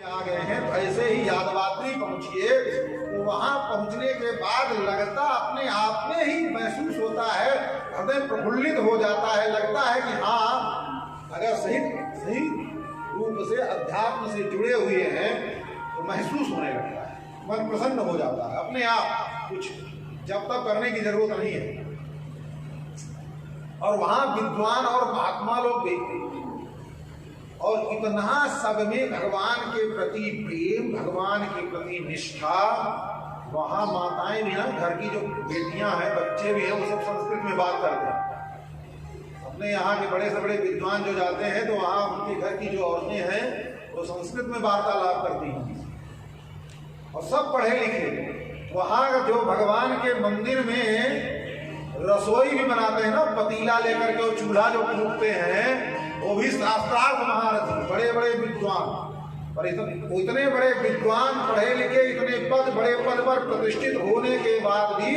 आ गए हैं, तो ऐसे ही यादवात्री पहुंचिए। तो वहां पहुंचने के बाद लगता अपने आप में ही महसूस होता है, हृदय प्रफुल्लित हो जाता है, लगता है कि हाँ, अगर सही रूप से अध्यात्म से जुड़े हुए हैं तो महसूस होने लगता है, मन प्रसन्न हो जाता है अपने आप, कुछ जब तक करने की जरूरत नहीं है। और वहां विद्वान और महात्मा लोग देखते हैं और इतना सब में भगवान के प्रति प्रेम, भगवान के प्रति निष्ठा। वहां माताएं भी हैं, घर की जो बेटियां हैं, बच्चे भी हैं, वो सब संस्कृत में बात करते हैं। अपने यहाँ के बड़े से बड़े विद्वान जो जाते हैं तो वहाँ उनके घर की जो औरतें हैं वो संस्कृत में वार्तालाप करती हैं और सब पढ़े लिखे। वहाँ जो भगवान के मंदिर में रसोई भी बनाते हैं ना, पतीला लेकर के, वो चूल्हा जो फूकते हैं, वो भी शास्त्रार्थ महारथी, बड़े बड़े विद्वान। पर इतने बड़े विद्वान, पढ़े लिखे, इतने बड़े पद पर प्रतिष्ठित होने के बाद भी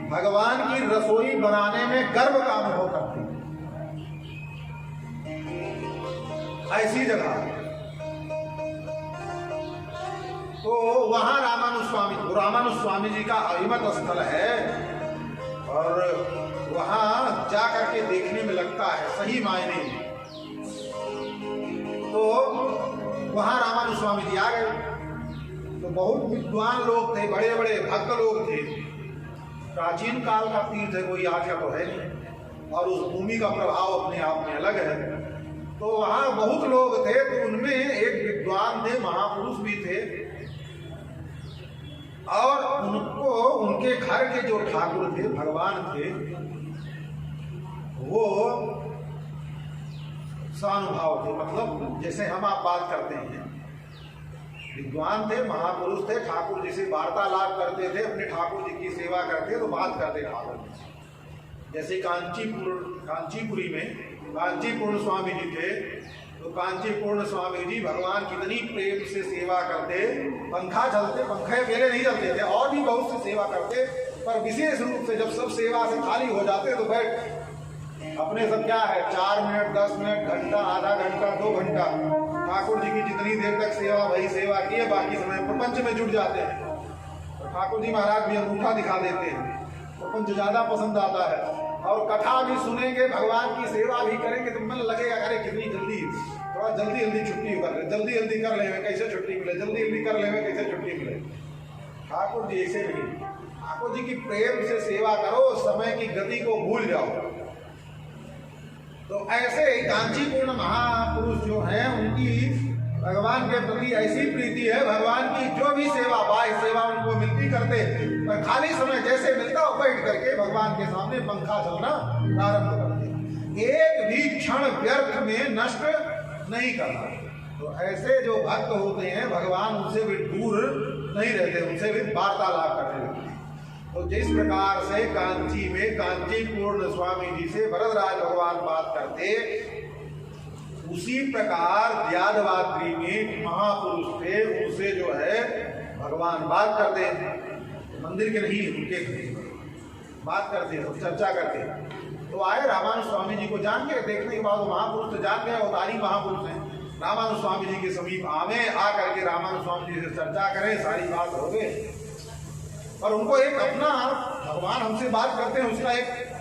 भगवान की रसोई बनाने में गर्व का अनुभव करते हैं। ऐसी जगह तो वहां रामानुज स्वामी जी का अभिमत स्थल है और वहां जा करके देखने में लगता है सही मायने में। तो वहां रामानुज स्वामी जी आ गए तो बहुत विद्वान लोग थे, बड़े बड़े भक्त लोग थे। प्राचीन काल का तीर्थ है, कोई आज का तो है नहीं, और उस भूमि का प्रभाव अपने आप में अलग है। तो वहां बहुत लोग थे, तो उनमें एक विद्वान थे, महापुरुष भी थे, और उनको उनके घर के जो ठाकुर थे, भगवान थे, वो स्वानुभाव थे। मतलब जैसे हम आप बात करते हैं, विद्वान थे, महापुरुष थे, ठाकुर जी से वार्तालाप करते थे, अपने ठाकुर जी की सेवा करते तो बात करते ठाकुर जी। जैसे कांचीपुरी में कांचीपूर्ण स्वामी जी थे, तो कांचीपूर्ण स्वामी जी भगवान कितनी प्रेम से सेवा करते, पंखा चलते, पंखे अकेले नहीं चलते थे, और भी बहुत सी सेवा करते, पर विशेष रूप से जब सब सेवा से खाली हो जाते तो बैठ अपने सब क्या है 4 मिनट, 10 मिनट, घंटा, आधा घंटा, 2 घंटा ठाकुर जी की जितनी देर तक सेवा वही सेवा की है, बाकी समय प्रपंच में जुट जाते हैं। तो ठाकुर जी महाराज भी अंगूठा दिखा देते हैं, प्रपंच ज्यादा पसंद आता है, और कथा भी सुनेंगे, भगवान की सेवा भी करेंगे तो मन लगेगा अरे कितनी जल्दी, थोड़ा जल्दी छुट्टी कर ले, जल्दी कर ले, कैसे छुट्टी मिले, जल्दी कर ले, कैसे छुट्टी मिले। ठाकुर जी ऐसे नहीं, ठाकुर जी की प्रेम से सेवा करो, समय की गति को भूल जाओ। तो ऐसे ही कांचीपूर्ण महापुरुष जो हैं, उनकी भगवान के प्रति ऐसी प्रीति है, भगवान की जो भी सेवा, बाह्य सेवा उनको मिलती करते, पर खाली समय जैसे मिलता हो बैठ करके भगवान के सामने पंखा चलना प्रारंभ करते, एक भी क्षण व्यर्थ में नष्ट नहीं करना। तो ऐसे जो भक्त होते हैं, भगवान उनसे भी दूर नहीं रहते, उनसे भी वार्तालाप करते रहते हैं। तो जिस प्रकार से कांची में कांचीपूर्ण स्वामी जी से वरदराज भगवान बात करते, उसी प्रकार यादवात्री में महापुरुष थे, उनसे जो है भगवान बात करते हैं, मंदिर के नहीं, उनके बात करते हैं, चर्चा करते हैं। तो आए रामानुज स्वामी जी को जान के देखने के बाद महापुरुष तो जान गए, अवतारी महापुरुष हैं, रामानुज स्वामी जी के समीप आवे, आकर के रामानुज स्वामी जी से चर्चा करें, सारी बात हो गई। और उनको एक अपना, भगवान हमसे बात करते हैं, उसका एक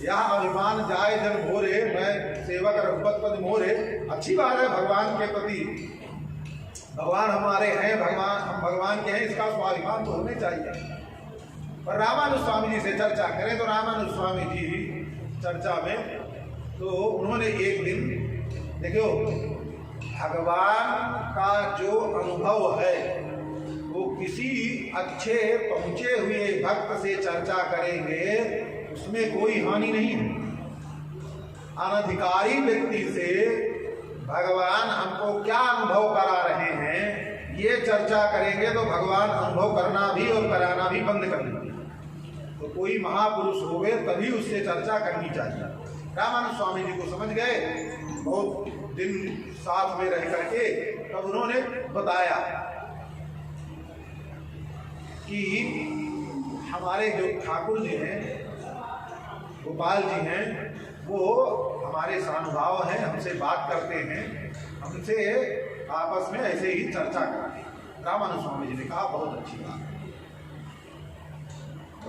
यह अभिमान जाए जन भोरे, मैं सेवक रघुपत पद मोरे। अच्छी बात है, भगवान के प्रति, भगवान हमारे हैं, हम भगवान के हैं, इसका स्वाभिमान तो होने चाहिए। पर रामानुज स्वामी जी से चर्चा करें तो रामानुज स्वामी जी चर्चा में, तो उन्होंने एक दिन देखो, भगवान का जो अनुभव है वो किसी अच्छे पहुंचे हुए भक्त से चर्चा करेंगे, उसमें कोई हानि नहीं है। अनधिकारी व्यक्ति से भगवान हमको क्या अनुभव करा रहे हैं, ये चर्चा करेंगे तो भगवान अनुभव करना भी और कराना भी बंद कर देंगे। तो कोई महापुरुष हो गए तभी उससे चर्चा करनी चाहिए। रामानुज स्वामी जी को समझ गए, बहुत दिन साथ में रह करके, तब उन्होंने बताया कि हमारे जो ठाकुर जी हैं, गोपाल जी हैं, वो हमारे सानुभाव हैं, हमसे बात करते हैं, हमसे आपस में ऐसे ही चर्चा करें। रामानंद स्वामी जी ने कहा बहुत अच्छी बात।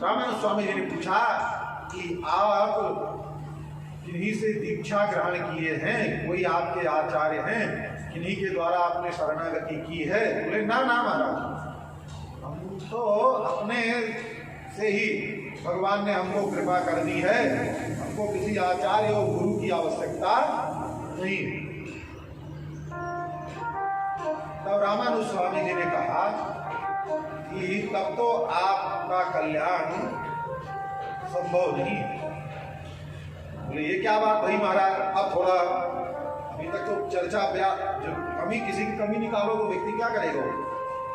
रामानंद स्वामी जी ने पूछा कि आप किन्हीं से दीक्षा ग्रहण किए हैं, कोई आपके आचार्य हैं, किन्हीं के द्वारा आपने शरणागति की है? बोले ना ना महाराज, हम तो अपने से ही भगवान ने हमको कृपा कर दी है, हमको किसी आचार्य और गुरु की आवश्यकता नहीं। तब रामानुज स्वामी जी ने कहा कि तब तो आपका कल्याण संभव नहीं है। बोले ये क्या बात भाई महाराज, अब थोड़ा अभी तक तो चर्चा कमी, किसी की कमी निकालो तो व्यक्ति क्या करेगा?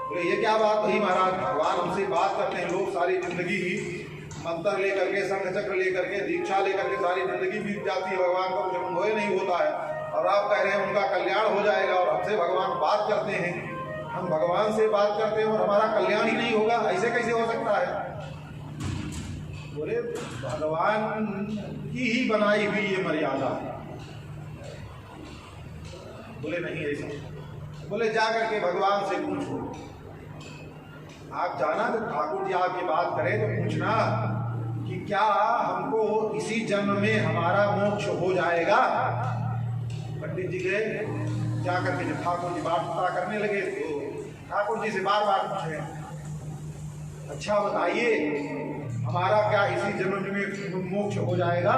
बोले ये क्या बात भाई महाराज, भगवान हमसे बात करते हैं, लोग सारी जिंदगी ही मंत्र लेकर के, संघ चक्र लेकर के, दीक्षा लेकर के सारी जिंदगी बीत जाती है, भगवान का कुछ अनुभव नहीं होता है, और आप कह रहे हैं उनका कल्याण हो जाएगा, और हमसे भगवान बात करते हैं, हम भगवान से बात करते हैं और हमारा कल्याण ही नहीं होगा, ऐसे कैसे हो सकता है? बोले भगवान की ही बनाई हुई ये मर्यादा है। बोले नहीं ऐसा। बोले जा करके भगवान से पूछो। आप जाना जब ठाकुर जी आपकी बात करें तो पूछना कि क्या हमको इसी जन्म में हमारा मोक्ष हो जाएगा? पंडित जी गए, जा करके जब ठाकुर जी बात पता करने लगे तो ठाकुर जी से बार बार पूछे, अच्छा बताइए हमारा क्या इसी जन्म में मोक्ष हो जाएगा?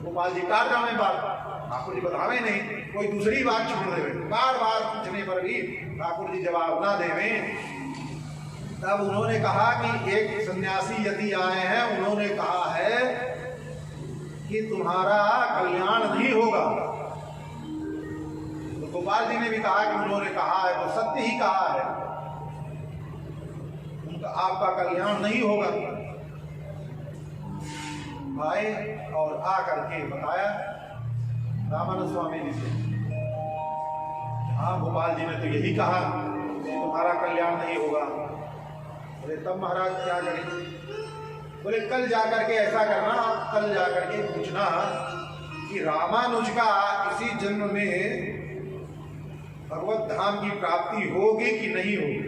गोपाल जी काट जाने बात, ठाकुर जी बतावे नहीं, कोई दूसरी बात छोड़ देवे। बार बार पूछने पर भी ठाकुर जी जवाब ना देवे। तब उन्होंने कहा कि एक सन्यासी यदि आए हैं, उन्होंने कहा है कि तुम्हारा कल्याण नहीं होगा। तो गोपाल जी ने भी कहा कि उन्होंने कहा है तो सत्य ही कहा है, उनका आपका कल्याण नहीं होगा। आए और आ करके बताया रामानंद स्वामी जी से, हाँ गोपाल जी ने तो यही कहा तुम्हारा कल्याण नहीं होगा। बोले तब महाराज क्या करें? बोले कल जाकर के ऐसा करना, कल जाकर के पूछना कि रामानुज का इसी जन्म में भगवत धाम की प्राप्ति होगी कि नहीं होगी।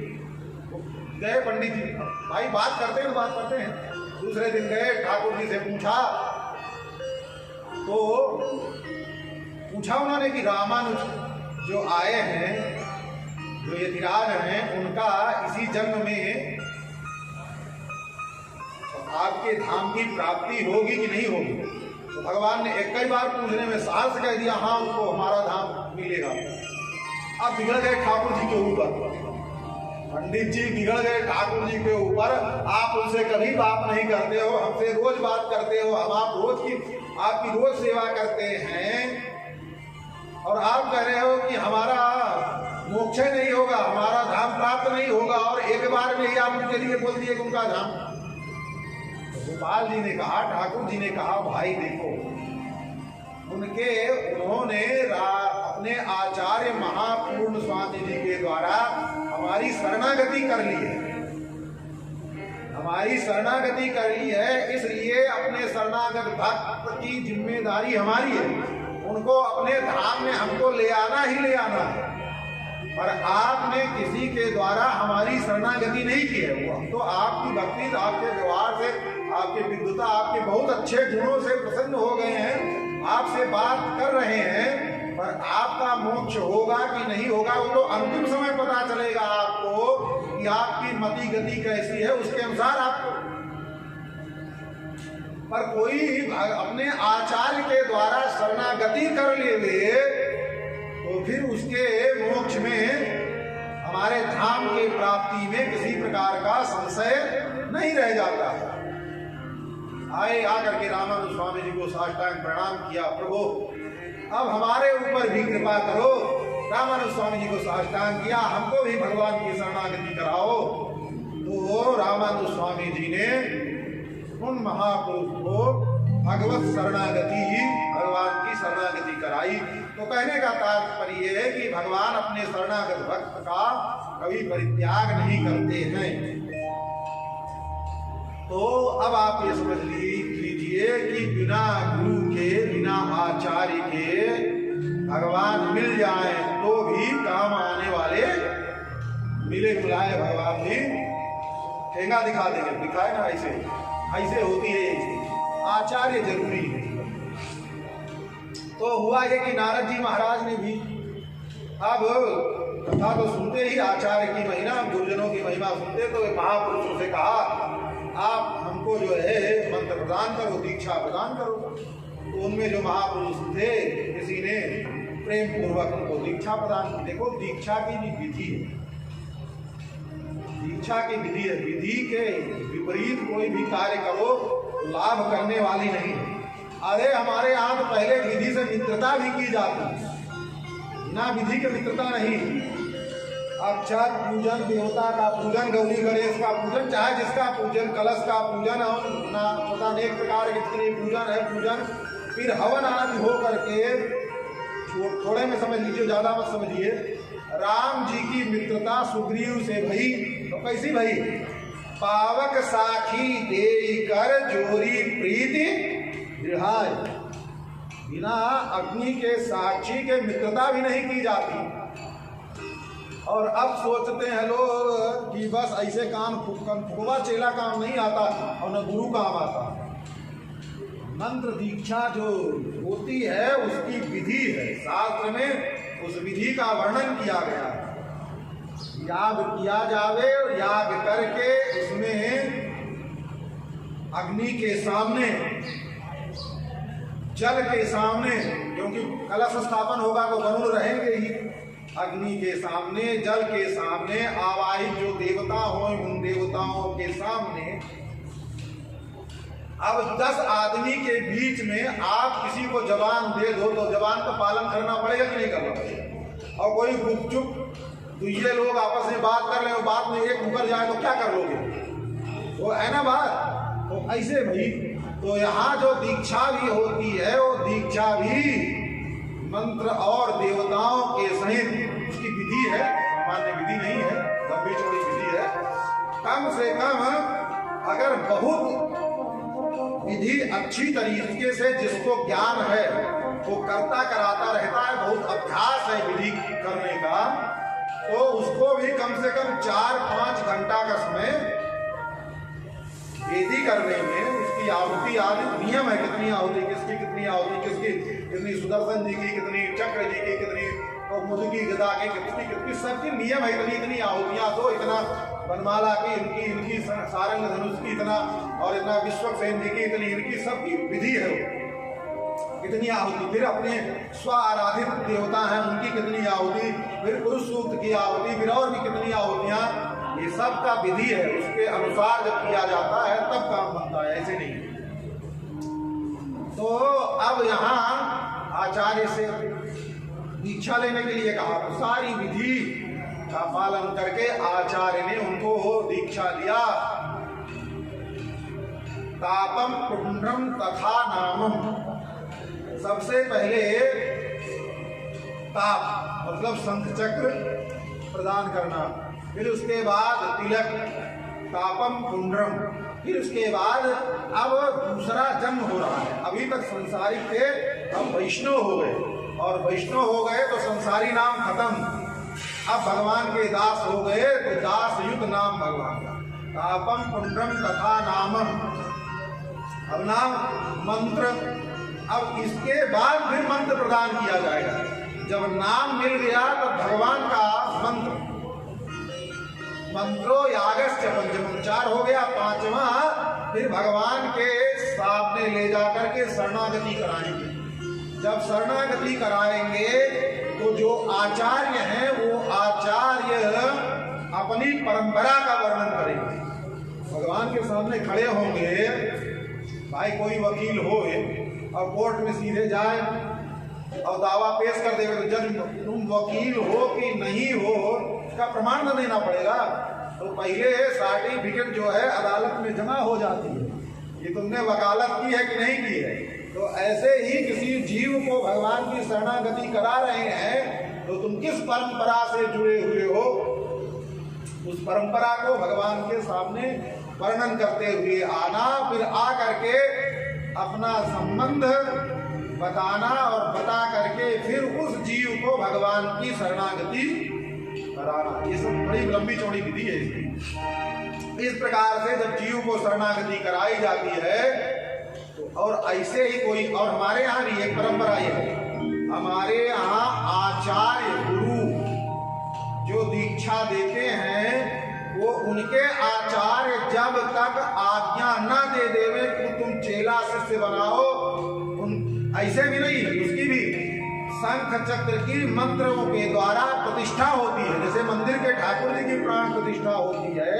गए पंडित जी, भाई बात करते हैं बात करते हैं। दूसरे दिन गए ठाकुर जी से पूछा, तो पूछा उन्होंने कि रामानुज जो आए हैं, जो यतिराज हैं, उनका इसी जन्म में आपके धाम की प्राप्ति होगी कि नहीं होगी? तो भगवान ने एक कई बार पूछने में साहस कह दिया, हाँ उनको हमारा धाम मिलेगा। अब बिगड़ गए ठाकुर जी के ऊपर, पंडित जी बिगड़ गए ठाकुर जी के ऊपर। आप उनसे कभी बात नहीं करते हो, हमसे रोज बात करते हो, हम आप रोज की आपकी रोज सेवा करते हैं, और आप कह रहे हो कि हमारा मोक्ष नहीं होगा, हमारा धाम प्राप्त नहीं होगा, और एक बार में ही आप उनके लिए बोल दिए कि उनका धाम। गोपाल जी ने कहा, ठाकुर जी ने कहा, भाई देखो उन्होंने अपने आचार्य महापूर्ण स्वामी जी के द्वारा हमारी शरणागति कर ली है, हमारी शरणागति कर ली है, इसलिए अपने शरणागत भक्त की जिम्मेदारी हमारी है, उनको अपने धाम में हमको ले आना ही ले आना है। पर आपने किसी के द्वारा हमारी शरणागति नहीं की है। वो हम तो आपकी भक्ति, आपके व्यवहार से, आपकी विद्वता, आपके बहुत अच्छे गुणों से प्रसन्न हो गए हैं, आपसे बात कर रहे हैं, पर आपका मोक्ष होगा कि नहीं होगा वो तो अंतिम समय पता चलेगा आपको कि आपकी मति गति कैसी है, उसके अनुसार आपको। पर कोई अपने आचार्य के द्वारा शरणागति कर ले तो फिर उसके मोक्ष में, हमारे धाम के प्राप्ति में किसी प्रकार का संशय नहीं रह जाता है। आए आकर के रामानुज स्वामी जी को साष्टांग प्रणाम किया, प्रभु अब हमारे ऊपर भी कृपा करो। रामानुज स्वामी जी को साष्टांग किया, हमको भी भगवान की शरणागति कराओ। तो रामानुज स्वामी जी ने उन महापुरुष को भगवत शरणागति, भगवान की शरणागति कराई। तो कहने का तात्पर्य है कि भगवान अपने शरणागत भक्त का कभी परित्याग नहीं करते हैं। तो अब आप ये समझ लीजिए कि बिना गुरु के, बिना आचार्य के भगवान मिल जाए तो भी काम आने वाले मिले मिलाए भगवान भी ठेंगा दिखा देंगे। दिखाए ना, ऐसे ऐसे होती है ये चीज। आचार्य जरूरी है। तो हुआ ये कि नारद जी महाराज ने भी अब कथा तो सुनते ही आचार्य की महिमा, गुरुजनों की महिमा सुनते, तो महापुरुषों से कहा आप हमको जो है मंत्र प्रदान करो, दीक्षा प्रदान करो। तो उनमें जो महापुरुष थे किसी ने प्रेम पूर्वक उनको दीक्षा प्रदान की। देखो दीक्षा की भी विधि है, दीक्षा की विधि है। विधि के विपरीत कोई भी कार्य करो लाभ करने वाली नहीं है। अरे हमारे यहाँ तो पहले विधि से मित्रता भी की जाती है, बिना विधि के मित्रता नहीं। अक्षत पूजन, देवता का पूजन, गौरी गणेश का पूजन, चाहे जिसका पूजन, कलश का पूजन और ना पता अनेक प्रकार के जितने पूजन है पूजन, फिर हवन आदि हो करके, थोड़े में समझ लीजिए, ज्यादा मत समझिए। राम जी की मित्रता सुग्रीव से भई, तो कैसी भई? पावक साखी दे कर जोरी प्रीति दृढ़ाय। बिना अग्नि के साक्षी के मित्रता भी नहीं की जाती। और अब सोचते हैं लोग कि बस ऐसे काम फुकवा चेला काम नहीं आता और न गुरु काम आता। मंत्र दीक्षा जो होती है उसकी विधि है, शास्त्र में उस विधि का वर्णन किया गया है। याग किया जावे, याग करके उसमें अग्नि के सामने, जल के सामने, क्योंकि कलश स्थापन होगा तो गरुड़ रहेंगे ही, अग्नि के सामने, जल के सामने, आवाहित जो देवता हो उन देवताओं के सामने। अब 10 आदमी के बीच में आप किसी को जबान दे दो तो जबान का पालन करना पड़ेगा कि नहीं करना पड़ेगा? और कोई गुपचुप तो ये लोग आपस में बात कर रहे हो, बात में एक मुकर जाए तो क्या कर लोगे? वो है ना बात। तो ऐसे भाई, तो यहाँ जो दीक्षा भी होती है वो दीक्षा भी मंत्र और देवताओं के सहित उसकी विधि है, सामान्य विधि नहीं है, लंबी चौड़ी विधि है। कम से कम अगर बहुत विधि अच्छी तरीके से जिसको ज्ञान है वो करता कराता रहता है, बहुत अभ्यास है विधि करने का, तो उसको भी कम से कम 4-5 घंटा का समय वेदी करने में, उसकी आहुति आदि नियम है, कितनी आहुति, किसकी कितनी आहुति, किसकी कितनी, सुदर्शन जी की कितनी, चक्र जी की कितनी, और मुर्गी गदा की कितनी कितनी, सबकी नियम है, इतनी इतनी आहुतियां दो, इतना वनमाला की इनकी, इनकी सारंग धनुष की इतना, और इतना विश्वक्सेन जी की इतनी, इनकी सबकी विधि है, कितनी आहुति। फिर अपने स्व आराधित देवता हैं उनकी कितनी आहुति, फिर पुरुष सूक्त की आहुति, फिर और भी कितनी आहुतियां, ये सब का विधि है। उसके अनुसार जब किया जाता है तब काम बनता है, ऐसे नहीं। तो अब यहाँ आचार्य से दीक्षा लेने के लिए कहा, तो सारी विधि का पालन करके आचार्य ने उनको दीक्षा दिया। तापम पुंड्रम तथा नामम, सबसे पहले ताप मतलब शंख चक्र प्रदान करना, फिर उसके बाद तिलक, तापम पुंड्रम, फिर उसके बाद अब दूसरा जन्म हो रहा है। अभी तक संसारिक थे, अब वैष्णव हो गए, और वैष्णव हो गए तो संसारी नाम खत्म, अब भगवान के दास हो गए तो दास युक्त नाम भगवान का। तापम पुंड्रम तथा नामम, अब नाम मंत्र, अब इसके बाद फिर मंत्र प्रदान किया जाएगा। जब नाम मिल गया तो भगवान का मंत्र, मंत्रो यागस्य पंचम, 4 हो गया, 5वां फिर भगवान के सामने ले जाकर के शरणागति कराएंगे। जब शरणागति कराएंगे तो जो आचार्य हैं वो आचार्य अपनी परंपरा का वर्णन करेंगे, भगवान के सामने खड़े होंगे। भाई कोई वकील हो और कोर्ट में सीधे जाए और दावा पेश कर देगा तो जज तुम वकील हो कि नहीं हो इसका प्रमाण तो देना पड़ेगा। तो पहले सर्टिफिकेट जो है अदालत में जमा हो जाती है, ये तुमने वकालत की है कि नहीं की है। तो ऐसे ही किसी जीव को भगवान की शरणागति करा रहे हैं तो तुम किस परंपरा से जुड़े हुए हो, उस परंपरा को भगवान के सामने वर्णन करते हुए आना, फिर आ करके अपना संबंध बताना और बता करके फिर उस जीव को भगवान की शरणागति कराना। ये सब बड़ी लंबी चौड़ी विधि है इसकी। इस प्रकार से जब जीव को शरणागति कराई जाती है तो और ऐसे ही कोई, और हमारे यहाँ भी एक परंपरा ये है, हमारे यहाँ आचार्य गुरु जो दीक्षा देते हैं वो उनके आचार्य जब तक आज्ञा न दे देवे कि तुम चेला शिष्य बनाओ, ऐसे भी नहीं, उसकी भी शंख चक्र की मंत्रों के द्वारा प्रतिष्ठा होती है। जैसे मंदिर के ठाकुर जी की प्राण प्रतिष्ठा होती है,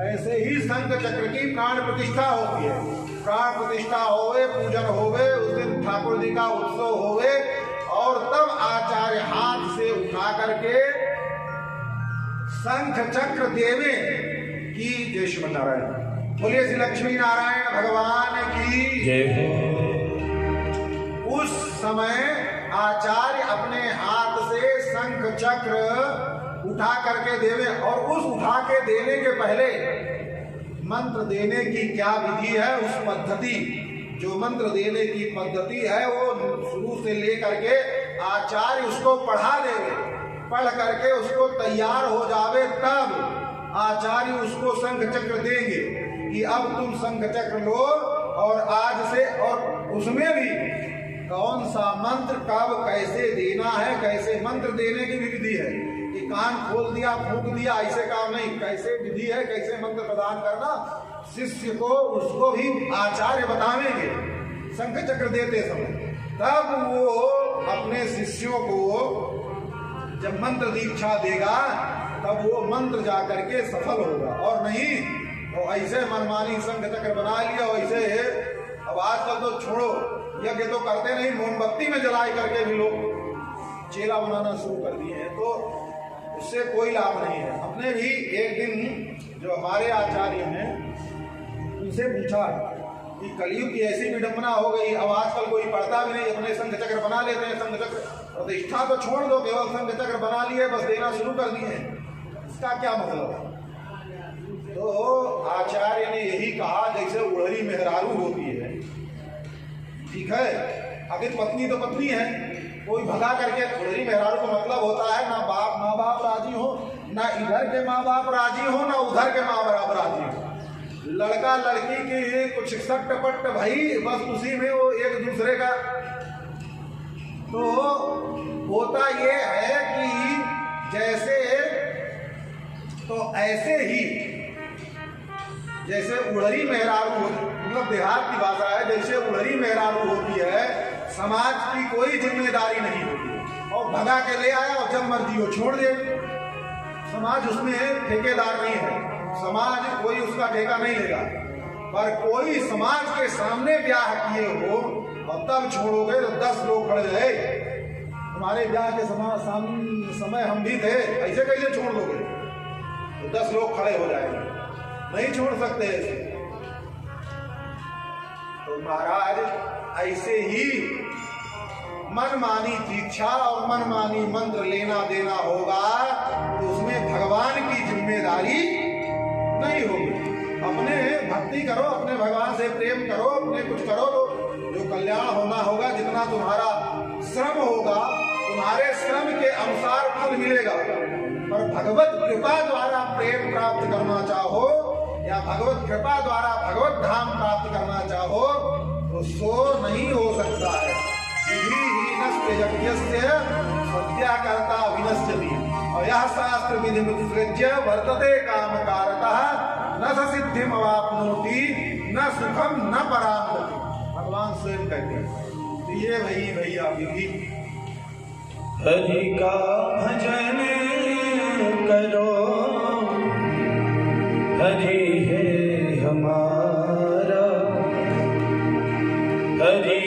ऐसे ही शंख चक्र की प्राण प्रतिष्ठा होती है। प्राण प्रतिष्ठा होवे, पूजन होवे, उस दिन ठाकुर जी का उत्सव होवे और तब आचार्य हाथ से उठा करके शंख चक्र देवे की जय श्री नारायण। बोलिए श्री लक्ष्मी नारायण भगवान की जय। उस समय आचार्य अपने हाथ से शंख चक्र उठा करके देवे और उस उठा के देने के पहले मंत्र देने की क्या विधि है, उस पद्धति, जो मंत्र देने की पद्धति है वो शुरू से लेकर के आचार्य उसको पढ़ा देवे, पढ़ करके उसको तैयार हो जावे तब आचार्य उसको शंख चक्र देंगे कि अब तुम शंख चक्र लो और आज से, और उसमें भी कौन सा मंत्र कब कैसे देना है, कैसे मंत्र देने की भी विधि है कि कान खोल दिया फूंक दिया ऐसे काम नहीं, कैसे विधि है, कैसे मंत्र प्रदान करना शिष्य को, उसको भी आचार्य बतावेंगे शंख चक्र देते समय। तब वो अपने शिष्यों को जब मंत्र दीक्षा देगा तब वो मंत्र जा करके सफल होगा, और नहीं तो ऐसे मनमानी शंख चक्र बना लिया वैसे। अब आजकल तो छोड़ो, यज्ञ तो करते नहीं, मोमबत्ती में जलाई करके भी लोग चेला बनाना शुरू कर दिए हैं, तो उससे कोई लाभ नहीं है। अपने भी एक दिन जो हमारे आचार्य हैं उनसे पूछा कि कलयुग की ऐसी विडंबना हो गई, अब आजकल कोई पढ़ता भी नहीं, अपने शंख चक्र बना लेते हैं, शंख चक्र प्रतिष्ठा तो छोड़ दो, केवल शंख चक्र बना लिए बस देना शुरू कर दिए, इसका क्या मतलब? तो आचार्य ने यही कहा जैसे उड़हरी मेहरारू होती है, ठीक है, आखिर पत्नी तो पत्नी है, कोई भगा करके उड़हरी मेहरारू का मतलब होता है ना बाप माँ बाप राजी हो, ना इधर के माँ बाप राजी हो, ना उधर के माँ बाप राजी हो, लड़का लड़की की कुछ सट्ट पट्ट भाई बस उसी में वो एक दूसरे का। तो होता ये है कि जैसे, तो ऐसे ही जैसे उड़हरी मेहरारू, मतलब देहात की भाषा है, जैसे उड़हरी मेहरारू होती है, समाज की कोई जिम्मेदारी नहीं होती और भगा के ले आया और जब मर्जी हो छोड़ दे, समाज उसमें ठेकेदार नहीं है, समाज कोई उसका ठेका नहीं लेगा। पर कोई समाज के सामने ब्याह किए हो और तब छोड़ोगे तो 10 लोग खड़े रहे, तुम्हारे ब्याह के समय हम भी थे, ऐसे कैसे छोड़ दोगे? तो 10 लोग खड़े हो जाएंगे, नहीं छोड़ सकते ऐसे। तो महाराज ऐसे ही मनमानी दीक्षा और मनमानी मंत्र लेना देना होगा तो उसमें भगवान की जिम्मेदारी नहीं होगी। अपने भक्ति करो, अपने भगवान से प्रेम करो, अपने कुछ करो तो जो कल्याण होना होगा, जितना तुम्हारा श्रम होगा तुम्हारे श्रम के अनुसार फल मिलेगा। पर भगवत कृपा द्वारा प्रेम प्राप्त करना चाहो या भगवत कृपा द्वारा भगवत धाम प्राप्त करना चाहो तो सो नहीं हो सकता है। सत्याकर्ता विनश्यति और यह शास्त्र विधि मुत्सृज्य वर्तते काम कारतः न स सिद्धिम अवाप्नोति न सुखम न पराम गति। भगवान स्वयं कहते हैं। तो ये भैया विधि हरि का भजन करो, हरि है हमारा, हरि